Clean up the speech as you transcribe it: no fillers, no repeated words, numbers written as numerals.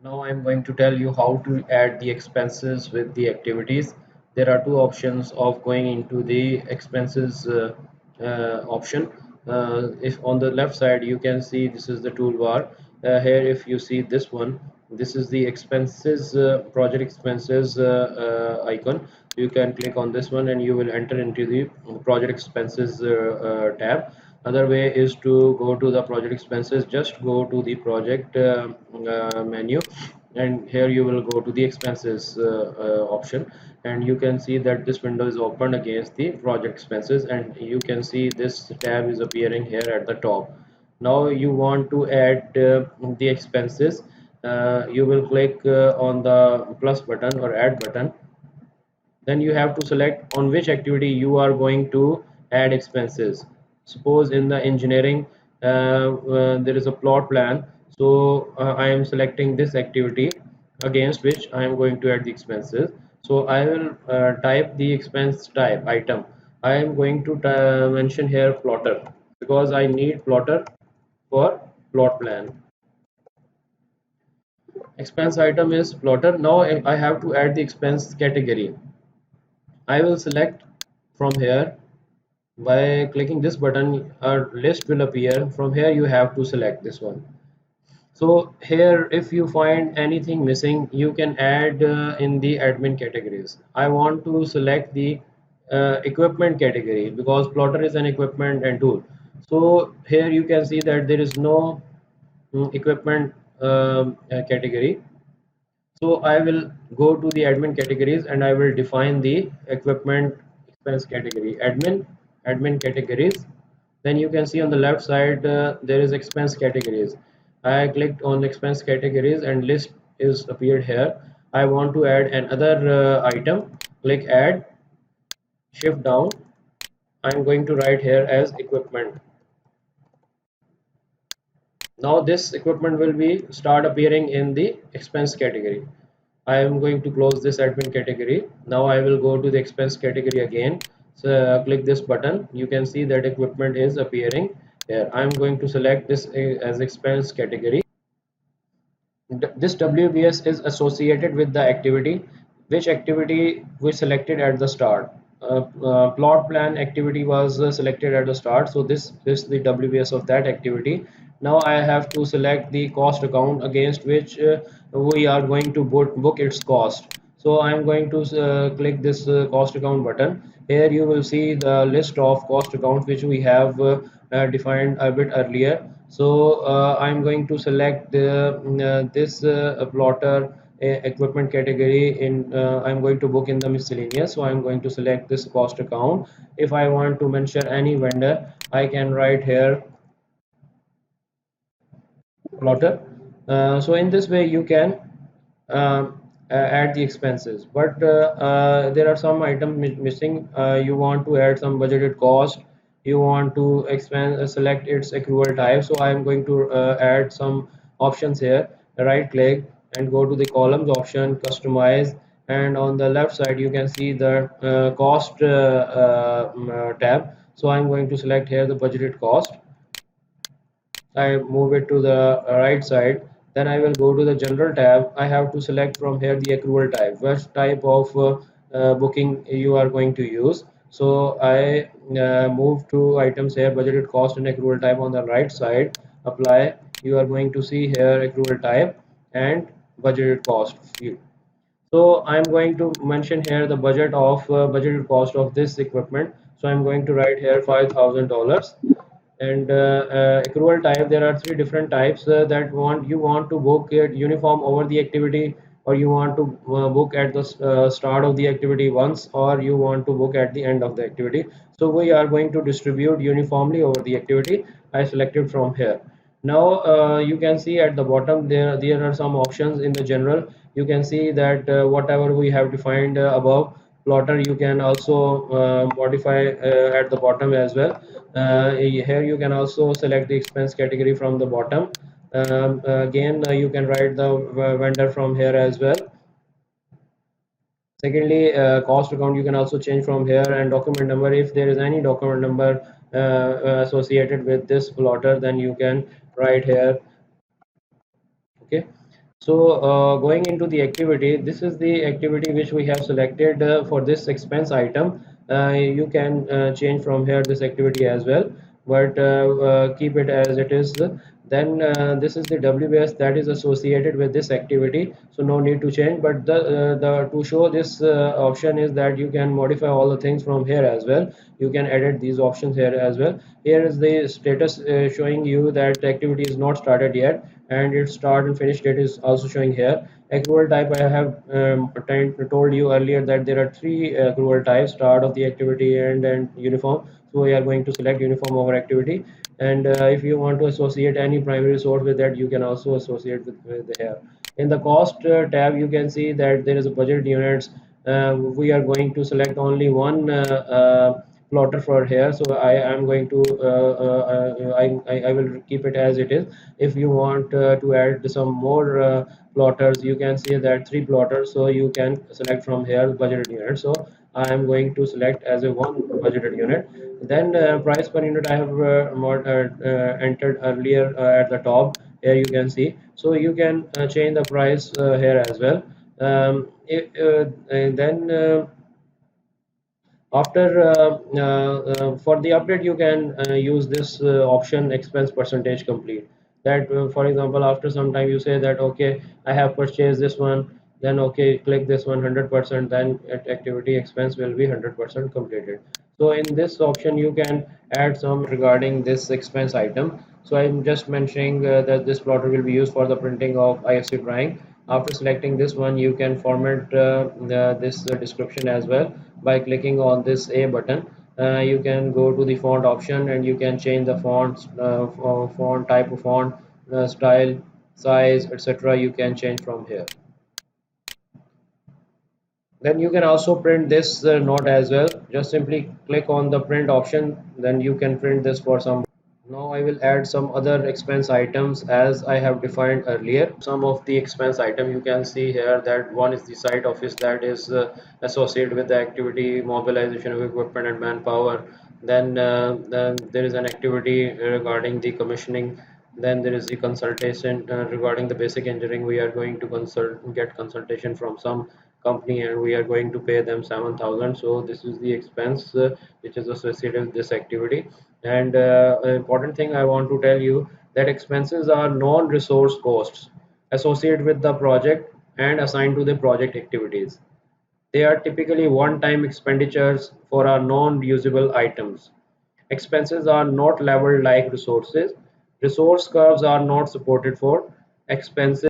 Now I'm going to tell you how to add the expenses with the activities. There are two options of going into the expenses option. If on the left side you can see this is the toolbar. Here if you see this one, this is the expenses project expenses icon. You can click on this one and you will enter into the project expenses tab. Other way is to go to the project expenses. Just go to the project menu, and here you will go to the expenses option, and you can see that this window is opened against the project expenses, and you can see this tab is appearing here at the top. Now you want to add the expenses. You will click on the plus button or add button. Then you have to select on which activity you are going to add expenses. Suppose in the engineering there is a plot plan, so I am selecting this activity against which I am going to add the expenses. So I will type the expense type item. I am going to mention here plotter because I need plotter for plot plan. Expense item is plotter. Now I have to add the expense category. I will select from here. By clicking this button, a list will appear. From here you have to select this one. So here if you find anything missing, you can add in the admin categories. I want to select the equipment category because plotter is an equipment and tool. So here you can see that there is no equipment category. So I will go to the admin categories and I will define the equipment expense category. Admin categories. Then you can see on the left side there is expense categories. I clicked on expense categories and list is appeared here. I want to add another item. Click add, shift down. I'm going to write here as equipment. Now this equipment will be start appearing in the expense category. I am going to close this admin category. Now I will go to the expense category again. So click this button. You can see that equipment is appearing here. I am going to select this as expense category. This WBS is associated with the activity, which activity we selected at the start. Plot plan activity was selected at the start, so this is the WBS of that activity. Now I have to select the cost account against which we are going to book its cost. So I am going to click this cost account button. Here you will see the list of cost accounts which we have defined a bit earlier. So I'm going to select this plotter equipment category in I'm going to book in the miscellaneous. So I'm going to select this cost account. If I want to mention any vendor, I can write here plotter. So in this way you can add the expenses, but there are some items missing. You want to add some budgeted cost, you want to expand select its accrual type. So I am going to add some options here. Right click and go to the columns option, customize, and on the left side you can see the cost tab. So I'm going to select here the budgeted cost. I move it to the right side. Then I will go to the general tab. I have to select from here the accrual type, which type of booking you are going to use. So I move to items here, budgeted cost and accrual type on the right side. Apply. You are going to see here accrual type and budgeted cost field. So I'm going to mention here the budgeted cost of this equipment. So I'm going to write here $5,000. And accrual type, there are three different types that you want to book it uniform over the activity, or you want to book at the start of the activity once, or you want to book at the end of the activity. So we are going to distribute uniformly over the activity. I selected from here. Now you can see at the bottom there are some options in the general. You can see that whatever we have defined above plotter, you can also modify at the bottom as well. Here you can also select the expense category from the bottom. Again you can write the vendor from here as well. Secondly, cost account you can also change from here, and document number, if there is any document number associated with this plotter, then you can write here. Okay. So going into the activity, this is the activity which we have selected for this expense item. You can change from here this activity as well, but keep it as it is. Then this is the WBS that is associated with this activity, so no need to change. But the to show this option is that you can modify all the things from here as well. You can edit these options here as well. Here is the status showing you that the activity is not started yet, and its start and finish date is also showing here. Accrual type, I have told you earlier that there are three accrual types: start of the activity, and uniform. So we are going to select uniform over activity. And if you want to associate any primary source with that, you can also associate with here. In the cost tab, you can see that there is a budget units. We are going to select only one plotter for here, so I am going to I will keep it as it is. If you want to add some more plotters, you can see that three plotters, so you can select from here budgeted unit. So I am going to select as a one budgeted unit. Then price per unit I have entered earlier at the top. Here you can see, so you can change the price here as well. And then after for the update, you can use this option expense percentage complete. That for example, after some time you say that okay, I have purchased this one, then okay, click this 100%, then activity expense will be 100% completed. So in this option you can add some regarding this expense item. So I'm just mentioning that this plotter will be used for the printing of IFC drawing. After selecting this one, you can format this description as well by clicking on this A button. You can go to the font option and you can change the font type of font, style, size, etc. You can change from here. Then you can also print this note as well. Just simply click on the print option, then you can print this for some. Now I will add some other expense items as I have defined earlier. Some of the expense item you can see here, that one is the site office, that is associated with the activity mobilization of equipment and manpower. Then there is an activity regarding the commissioning. Then there is the consultation regarding the basic engineering. We are going to get consultation from some company and we are going to pay them 7,000. So this is the expense which is associated with this activity. And an important thing I want to tell you, that expenses are non-resource costs associated with the project and assigned to the project activities. They are typically one-time expenditures for our non-usable items. Expenses are not labeled like resources. Resource curves are not supported for expenses.